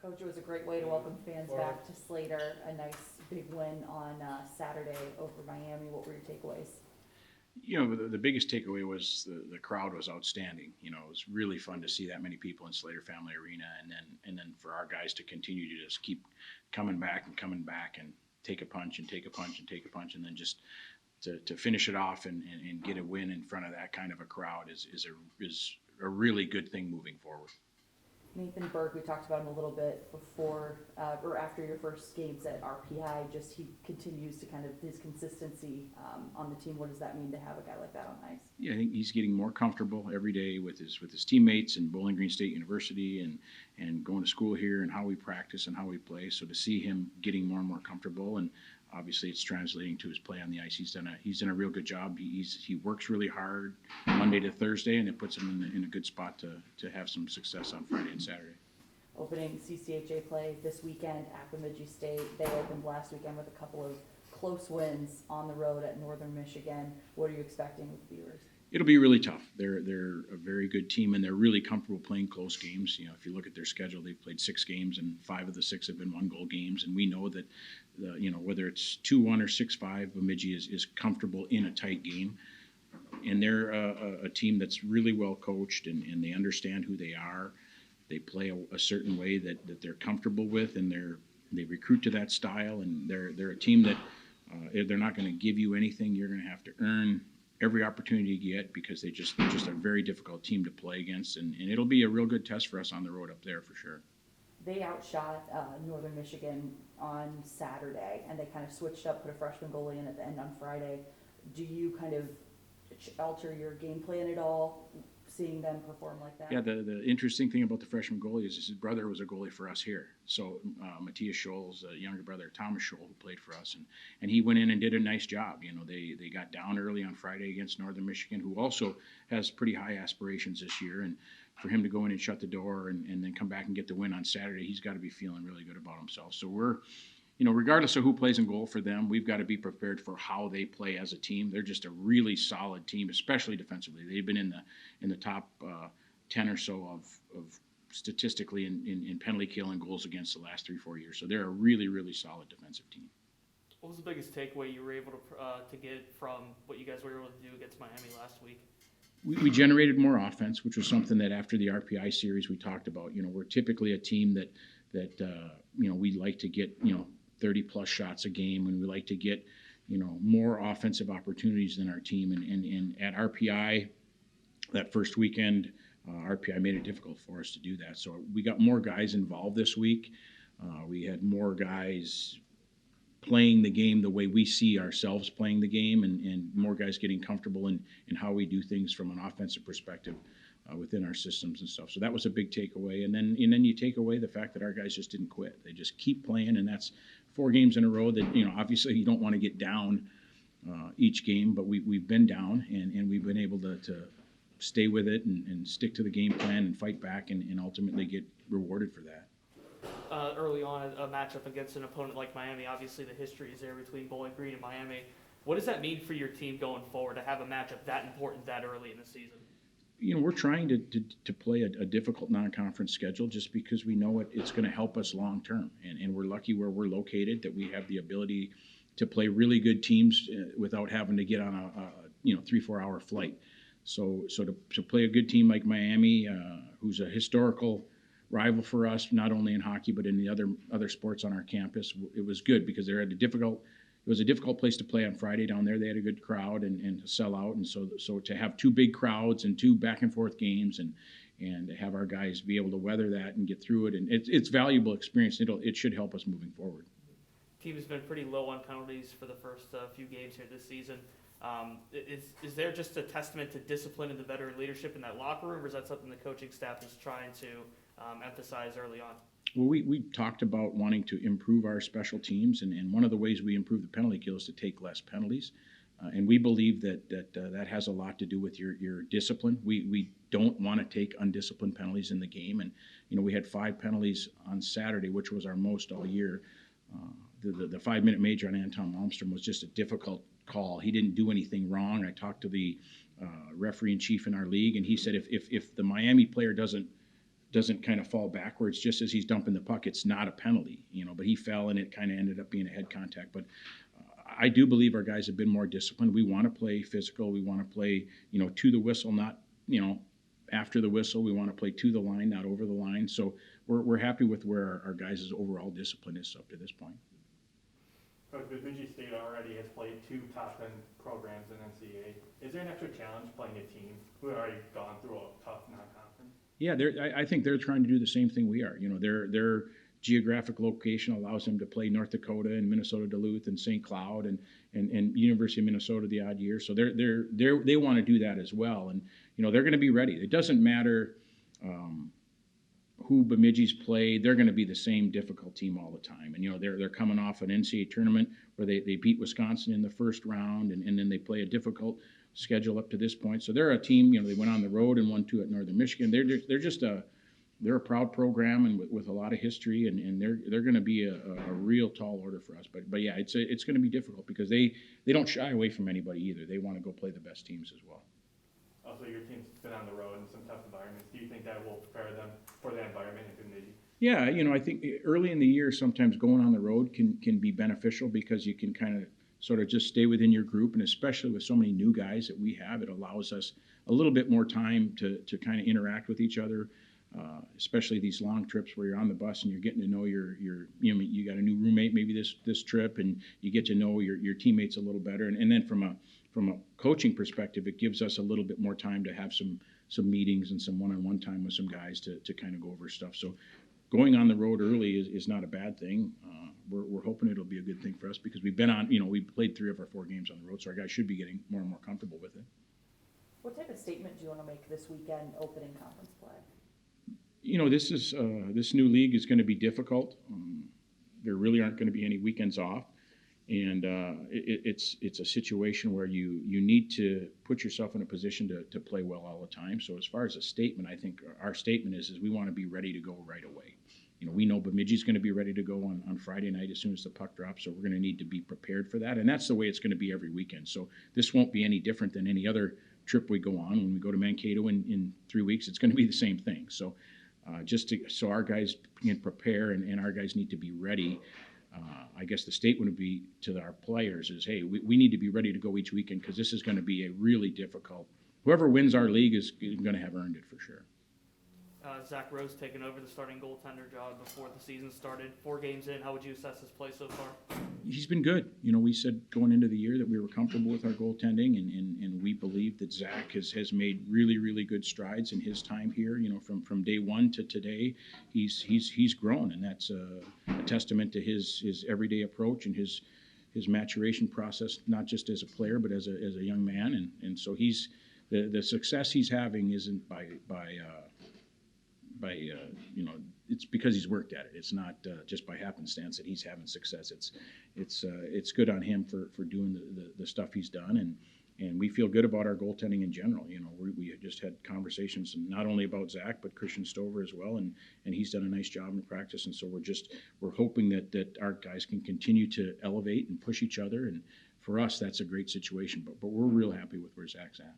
Coach, it was a great way to welcome fans back to Slater. A nice big win on Saturday over Miami. What were your takeaways? The biggest takeaway was the crowd was outstanding. It was really fun to see that many people in Slater Family Arena, and then for our guys to continue to just keep coming back and take a punch and take a punch and take a punch, and then just to finish it off and get a win in front of that kind of a crowd is a really good thing moving forward. Nathan Burke, we talked about him a little bit before or after your first games at RPI. Just he continues to kind of his consistency on the team. What does that mean to have a guy like that on ice? Yeah, I think he's getting more comfortable every day with his teammates in Bowling Green State University and going to school here and how we practice and how we play. So to see him getting more and more comfortable, and obviously it's translating to his play on the ice. He's done a real good job. He works really hard Monday to Thursday, and it puts him in a good spot to have some success on Friday and Saturday. Opening CCHA play this weekend at Bemidji State. They opened last weekend with a couple of close wins on the road at Northern Michigan. What are you expecting with the Beavers? It'll be really tough. They're a very good team, and they're really comfortable playing close games. If you look at their schedule, they've played 6 games, and 5 of the 6 have been 1-goal games. And we know that, whether it's 2-1 or 6-5, Bemidji is comfortable in a tight game. And they're a team that's really well coached, and they understand who they are. They play a certain way that they're comfortable with, and they recruit to that style. And they're a team that they're not going to give you anything. You're going to have to earn every opportunity you get, because they're just a very difficult team to play against, and it'll be a real good test for us on the road up there for sure. They outshot Northern Michigan on Saturday, and they kind of switched up, put a freshman goalie in at the end on Friday. Do you kind of alter your game plan at all, seeing them perform like that? Yeah, the interesting thing about the freshman goalie is his brother was a goalie for us here. So Matthias Scholl's younger brother, Thomas Scholl, who played for us, and he went in and did a nice job. They got down early on Friday against Northern Michigan, who also has pretty high aspirations this year. And for him to go in and shut the door and then come back and get the win on Saturday, he's got to be feeling really good about himself. So we're, regardless of who plays in goal for them, we've got to be prepared for how they play as a team. They're just a really solid team, especially defensively. They've been in the top 10 or so of statistically in penalty kill and goals against the last 3-4 years. So they're a really, really solid defensive team. What was the biggest takeaway you were able to get from what you guys were able to do against Miami last week? We generated more offense, which was something that after the RPI series we talked about. We're typically a team that we like to get 30-plus shots a game, and we like to get more offensive opportunities than our team. And at RPI, that first weekend, RPI made it difficult for us to do that. So we got more guys involved this week. We had more guys playing the game the way we see ourselves playing the game, and more guys getting comfortable in how we do things from an offensive perspective within our systems and stuff. So that was a big takeaway. And then you take away the fact that our guys just didn't quit. They just keep playing, and that's 4 games in a row that, obviously you don't want to get down each game, but we've been down, and we've been able to stay with it and stick to the game plan and fight back and ultimately get rewarded for that. Early on, a matchup against an opponent like Miami, obviously the history is there between Bowling Green and Miami. What does that mean for your team going forward to have a matchup that important that early in the season? We're trying to play a difficult non-conference schedule just because we know it's going to help us long term. And we're lucky where we're located that we have the ability to play really good teams without having to get on a 3-4 hour flight. So to play a good team like Miami, who's a historical rival for us, not only in hockey but in the other sports on our campus, it was good because it was a difficult place to play on Friday down there. They had a good crowd and to sell out, and so to have 2 big crowds and 2 back and forth games and to have our guys be able to weather that and get through it, and it's valuable experience. It should help us moving forward. Team has been pretty low on penalties for the first few games here this season. Is there just a testament to discipline and the veteran leadership in that locker room, or is that something the coaching staff is trying to emphasize early on? Well, we talked about wanting to improve our special teams, and one of the ways we improve the penalty kill is to take less penalties. And we believe that has a lot to do with your discipline. We don't want to take undisciplined penalties in the game. And, we had 5 penalties on Saturday, which was our most all year. The 5-minute major on Anton Malmstrom was just a difficult call. He didn't do anything wrong. I talked to the referee in chief in our league, and he said if the Miami player doesn't doesn't kind of fall backwards just as he's dumping the puck. It's not a penalty, but he fell and it kind of ended up being a head contact. But I do believe our guys have been more disciplined. We want to play physical. We want to play, to the whistle, not, after the whistle. We want to play to the line, not over the line. So we're happy with where our guys' overall discipline is up to this point. Coach, Bemidji State already has played 2 top 10 programs in NCAA. Is there an extra challenge playing a team who had already gone through a tough non-conference? Yeah, I think they're trying to do the same thing we are. Their geographic location allows them to play North Dakota and Minnesota Duluth and St. Cloud and University of Minnesota the odd year. So they want to do that as well, and they're going to be ready. It doesn't matter who Bemidji's play; they're going to be the same difficult team all the time. And they're coming off an NCAA tournament where they beat Wisconsin in the first round, and then they play a difficult schedule up to this point. So they're a team. They went on the road and won 2 at Northern Michigan. They're a proud program and with a lot of history, and they're going to be a real tall order for us. But yeah, it's going to be difficult because they don't shy away from anybody either. They want to go play the best teams as well. Also, your team's been on the road in some tough environments. Do you think that will prepare them for that environment in Bemidji? Yeah, I think early in the year, sometimes going on the road can be beneficial because you can kind of sort of just stay within your group, and especially with so many new guys that we have, it allows us a little bit more time to kind of interact with each other. Especially these long trips where you're on the bus and you're getting to know you got a new roommate maybe this trip, and you get to know your teammates a little better. And then from a coaching perspective, it gives us a little bit more time to have some meetings and some one-on-one time with some guys to kind of go over stuff. So going on the road early is not a bad thing. We're hoping it'll be a good thing for us because we've been on, we played 3 of our 4 games on the road, so our guys should be getting more and more comfortable with it. What type of statement do you want to make this weekend opening conference play? This new league is going to be difficult. There really aren't going to be any weekends off, and it's a situation where you need to put yourself in a position to play well all the time. So as far as a statement, I think our statement is we want to be ready to go right away. We know Bemidji's going to be ready to go on Friday night as soon as the puck drops, so we're going to need to be prepared for that, and that's the way it's going to be every weekend. So this won't be any different than any other trip we go on. When we go to Mankato in 3 weeks, it's going to be the same thing. So so our guys can prepare and our guys need to be ready. I guess the statement would be to our players is, hey, we need to be ready to go each weekend because this is going to be a really difficult. Whoever wins our league is going to have earned it for sure. Zach Rose taking over the starting goaltender job before the season started. 4 games in, how would you assess his play so far? He's been good. We said going into the year that we were comfortable with our goaltending, and we believe that Zach has made really, really good strides in his time here. From day one to today, he's grown, and that's a testament to his everyday approach and his maturation process, not just as a player but as a young man. And so he's the success he's having isn't by it's because he's worked at it. It's not just by happenstance that he's having success. It's good on him for doing the stuff he's done, and we feel good about our goaltending in general. We just had conversations not only about Zach but Christian Stover as well, and he's done a nice job in practice. And so we're hoping that our guys can continue to elevate and push each other, and for us that's a great situation. But we're real happy with where Zach's at.